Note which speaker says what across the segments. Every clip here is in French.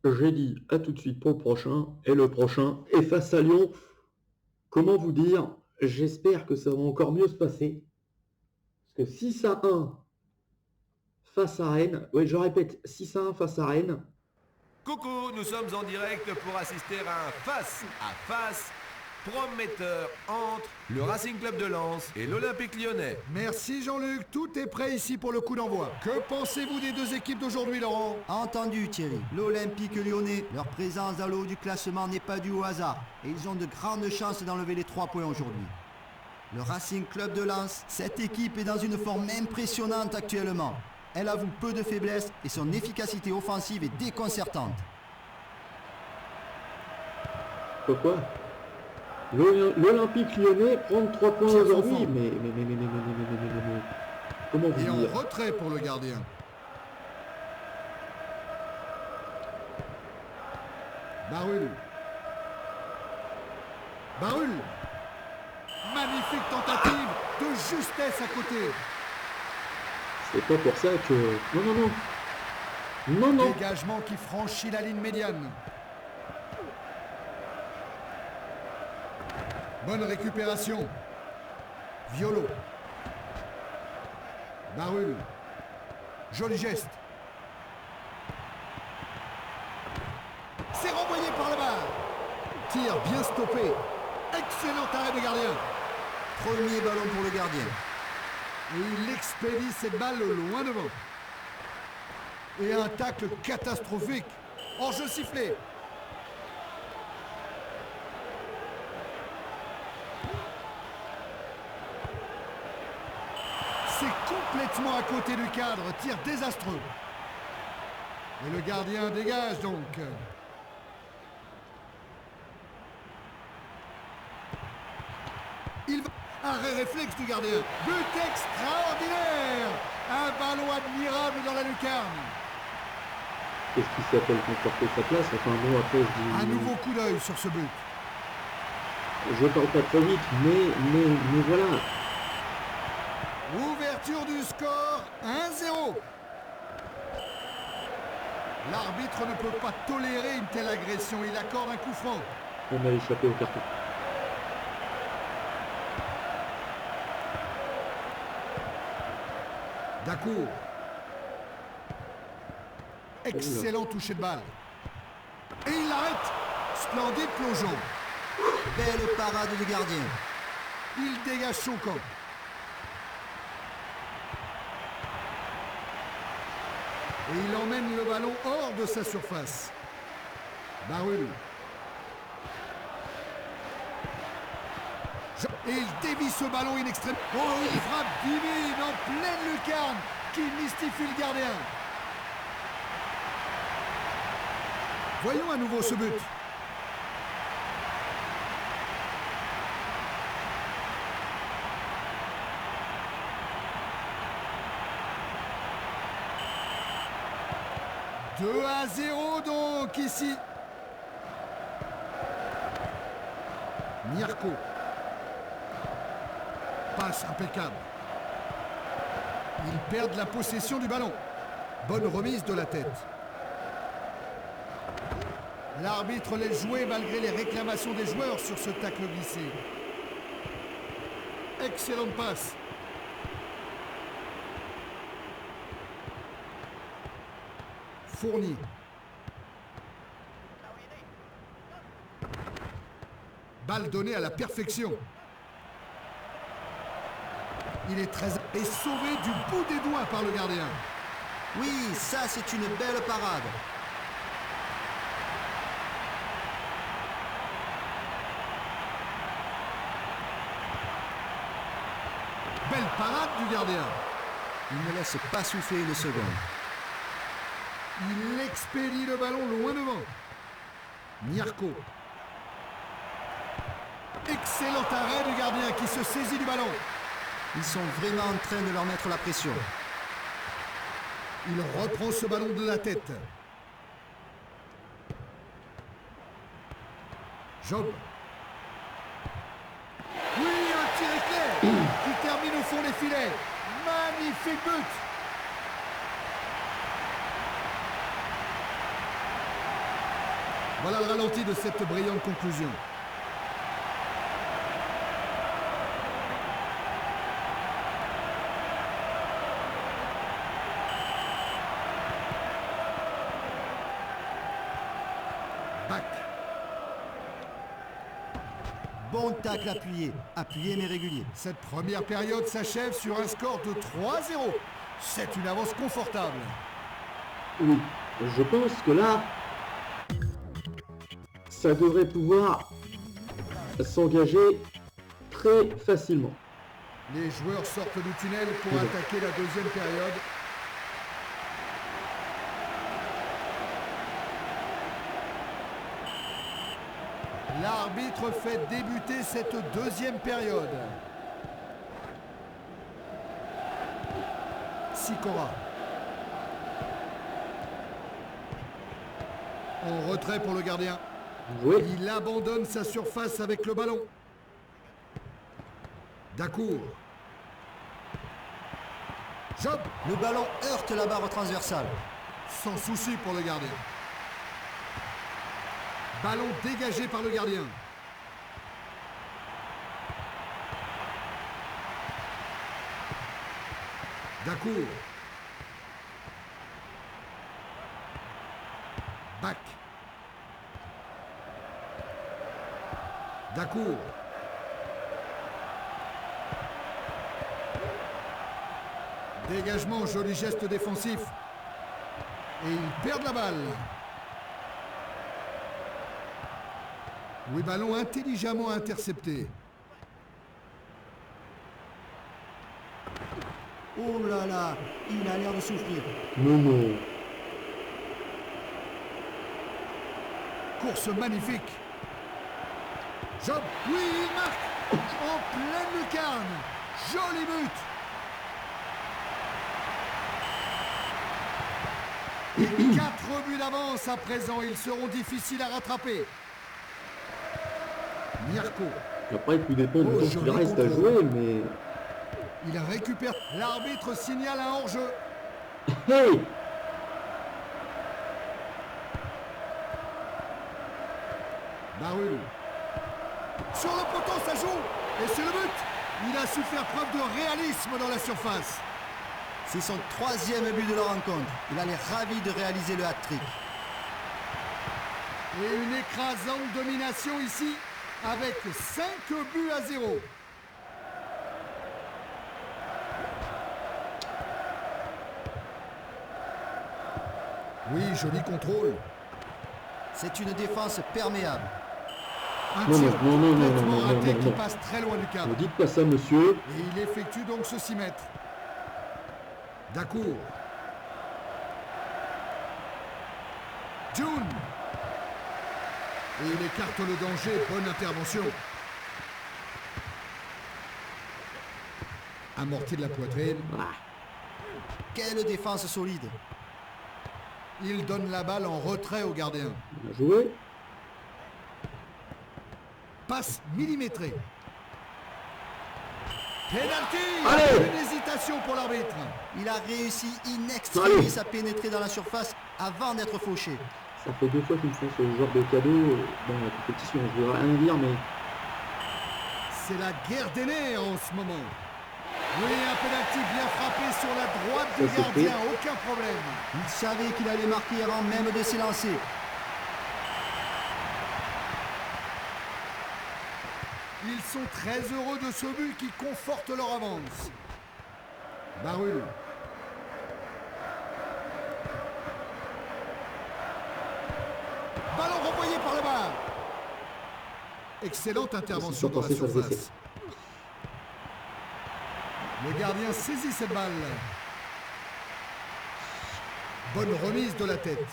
Speaker 1: J'ai dit à tout de suite pour le prochain, et le prochain est face à Lyon. Comment vous dire? J'espère que ça va encore mieux se passer. Parce que 6-1 face à Rennes, oui je répète, 6-1 face à Rennes,
Speaker 2: Coucou, nous sommes en direct pour assister à un face-à-face prometteur entre le Racing Club de Lens et l'Olympique Lyonnais.
Speaker 3: Merci Jean-Luc, tout est prêt ici pour le coup d'envoi. Que pensez-vous des deux équipes d'aujourd'hui, Laurent?
Speaker 4: Entendu Thierry, l'Olympique lyonnais, leur présence dans le haut du classement n'est pas due au hasard et ils ont de grandes chances d'enlever les 3 points aujourd'hui. Le Racing Club de Lens, cette équipe est dans une forme impressionnante actuellement. Elle avoue peu de faiblesses et son efficacité offensive est déconcertante.
Speaker 1: pourquoi? L'Olympique Lyonnais prend 3 points
Speaker 3: Pierre
Speaker 1: aujourd'hui,
Speaker 3: Sanson.
Speaker 1: mais comment
Speaker 3: Et
Speaker 1: vous
Speaker 3: en
Speaker 1: dire?
Speaker 3: retrait pour le gardien. Barul. Barul. Magnifique tentative de justesse à côté.
Speaker 1: C'est pas pour ça que... Non, non, non. Non, non.
Speaker 3: Dégagement qui franchit la ligne médiane. Bonne récupération. Violo. Barul. Joli geste. C'est renvoyé par la barre. Tir bien stoppé. Excellent arrêt de gardien.
Speaker 4: Premier ballon pour le gardien.
Speaker 3: Et il expédie cette balle loin devant. Et un tacle catastrophique. Hors-jeu sifflé. C'est complètement à côté du cadre. Tir désastreux. Et le gardien dégage donc. Il va... Arrêt réflexe du gardien. But extraordinaire. Un ballon admirable dans la lucarne.
Speaker 1: Qu'est-ce qui s'appelle conforter sa place? Enfin, bon, après,
Speaker 3: Un nouveau coup d'œil sur ce but.
Speaker 1: je parle pas trop vite, mais voilà.
Speaker 3: Ouverture du score, 1-0. L'arbitre ne peut pas tolérer une telle agression. Il accorde un coup franc.
Speaker 1: On a échappé au carton.
Speaker 3: Dacour. Excellent toucher de balle. Et il l'arrête. Splendide plongeon.
Speaker 4: Belle parade du gardien.
Speaker 3: Il dégage son camp. Et il emmène le ballon hors de sa surface. Barul. Et il dévie ce ballon in extrême. Oh, une frappe divine en pleine lucarne qui mystifie le gardien. Voyons à nouveau ce but. « 2-0 donc ici. Nyarko. Passe impeccable. Ils perdent la possession du ballon. Bonne remise de la tête. L'arbitre laisse jouer malgré les réclamations des joueurs sur ce tacle glissé. Excellente passe. Fourni. Balle donnée à la perfection. Il est très... Et sauvé du bout des doigts par le gardien.
Speaker 4: Oui, ça c'est une belle parade.
Speaker 3: Belle parade du gardien.
Speaker 4: Il ne laisse pas souffler une seconde.
Speaker 3: Il expédie le ballon loin devant. Nyarko. Excellent arrêt du gardien qui se saisit du ballon.
Speaker 4: Ils sont vraiment en train de leur mettre la pression.
Speaker 3: Il reprend ce ballon de la tête. Job. Oui, un tir éclair qui termine au fond des filets. Magnifique but. Voilà le ralenti de cette brillante conclusion. Back.
Speaker 4: Bon tacle appuyé. Appuyé mais régulier.
Speaker 3: Cette première période s'achève sur un score de 3-0. C'est une avance confortable.
Speaker 1: Oui, je pense que là, ça devrait pouvoir s'engager très facilement.
Speaker 3: Les joueurs sortent du tunnel pour attaquer la deuxième période. L'arbitre fait débuter cette deuxième période. Sikora. En retrait pour le gardien.
Speaker 1: Joué.
Speaker 3: Il abandonne sa surface avec le ballon. Dacour. Job.
Speaker 4: Le ballon heurte la barre transversale.
Speaker 3: Sans souci pour le gardien. Ballon dégagé par le gardien. Dacour. Back. Dacour. Dégagement, joli geste défensif. Et ils perdent la balle. Oui, ballon intelligemment intercepté.
Speaker 4: Oh là là, il a l'air de souffrir.
Speaker 1: Non.
Speaker 3: Course magnifique. Job, oui, il marque en pleine lucarne. Joli but. Et 4 buts d'avance à présent, ils seront difficiles à rattraper. Mirko.
Speaker 1: Après, tout dépend du temps qu'il
Speaker 3: joli
Speaker 1: reste à
Speaker 3: contrôle.
Speaker 1: jouer, mais...
Speaker 3: Il récupère. L'arbitre signale un hors-jeu.
Speaker 1: Hey!
Speaker 3: Barul. Sur le poteau, ça joue. Et c'est le but. Il a su faire preuve de réalisme dans la surface.
Speaker 4: C'est son 3e but de la rencontre. Il a l'air ravi de réaliser le hat-trick.
Speaker 3: Et une écrasante domination ici, avec 5 buts à 0. Oui, joli contrôle.
Speaker 4: C'est une défense perméable.
Speaker 3: Un
Speaker 1: Non,
Speaker 3: tir
Speaker 1: non, non, non, non,
Speaker 3: complètement
Speaker 1: non, non,
Speaker 3: raté
Speaker 1: non,
Speaker 3: qui
Speaker 1: non.
Speaker 3: passe très loin du cadre.
Speaker 1: Ne dites pas ça, monsieur.
Speaker 3: Et il effectue donc ce 6 mètres. Dacour. June. Et il écarte le danger. Bonne intervention. Amorti de la poitrine.
Speaker 4: Quelle défense solide.
Speaker 3: Il donne la balle en retrait au gardien.
Speaker 1: Bien joué.
Speaker 3: Passe millimétrée. Penalty.
Speaker 1: Allez.
Speaker 3: Une hésitation pour l'arbitre.
Speaker 4: Il a réussi in extremis à pénétrer dans la surface avant d'être fauché.
Speaker 1: Ça fait 2 fois qu'ils me font ce genre de cadeau dans la compétition. Je veux rien dire, mais...
Speaker 3: C'est la guerre des nerfs en ce moment. Oui, un penalty bien frappé sur la droite du
Speaker 1: Ça, c'est
Speaker 3: gardien,
Speaker 1: fait.
Speaker 3: aucun problème.
Speaker 4: Il savait qu'il allait marquer avant même de s'élancer.
Speaker 3: Ils sont très heureux de ce but qui conforte leur avance. Barul. Ballon renvoyé par le bas. Excellente intervention dans la
Speaker 1: Pensez, ça faisait
Speaker 3: surface. Le gardien saisit cette balle. Bonne remise de la tête.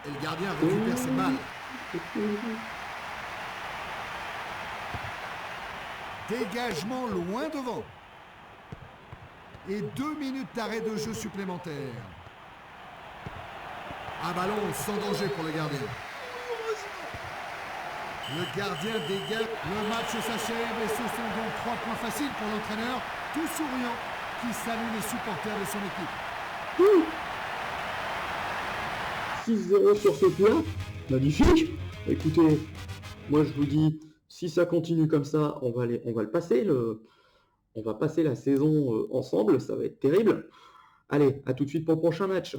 Speaker 3: Et le gardien récupère cette balle. Dégagement loin devant. Et 2 minutes d'arrêt de jeu supplémentaire. Un ballon sans danger pour le gardien. Le gardien dégage. Le match s'achève et ce sont donc 3 points faciles pour l'entraîneur, tout souriant, qui salue les supporters de son équipe.
Speaker 1: 6-0 sur ce coup-là. Magnifique. Écoutez, moi je vous dis, si ça continue comme ça, on va le passer. On va passer la saison ensemble, ça va être terrible. Allez, à tout de suite pour le prochain match.